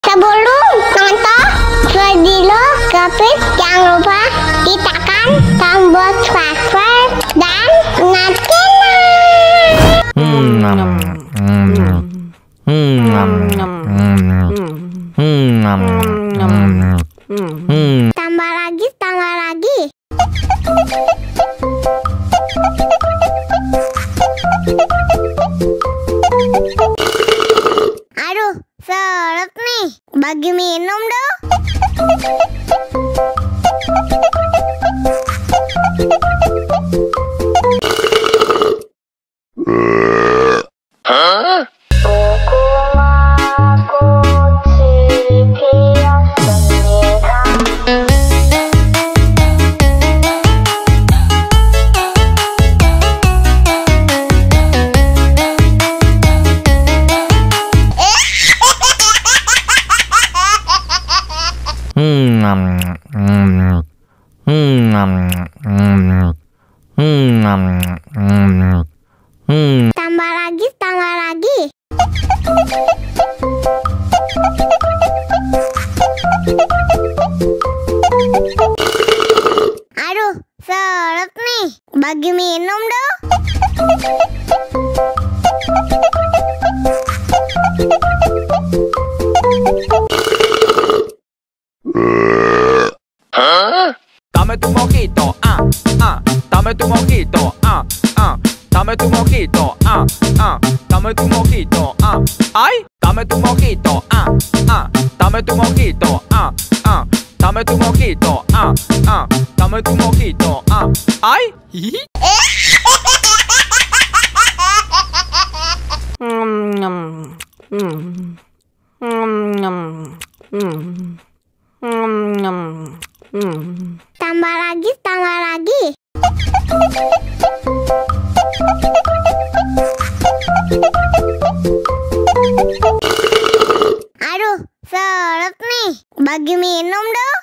Sebelum nonton video Gapit, jangan lupa tekan tombol subscribe dan nyalakan. Tambah lagi, tambah lagi. Aduh, seret nih. Bagi minum dong. Tambah lagi, tambah lagi. Aduh, seret nih. Bagi minum dong. Dame tu mojito, dame tu mojito, dame tu mojito, dame tu mojito, ay, dame tu mojito, dame tu mojito, dame tu mojito, dame tu mojito, ay. Tambah lagi, tambah lagi. Aduh, seret nih. Bagi minum dong.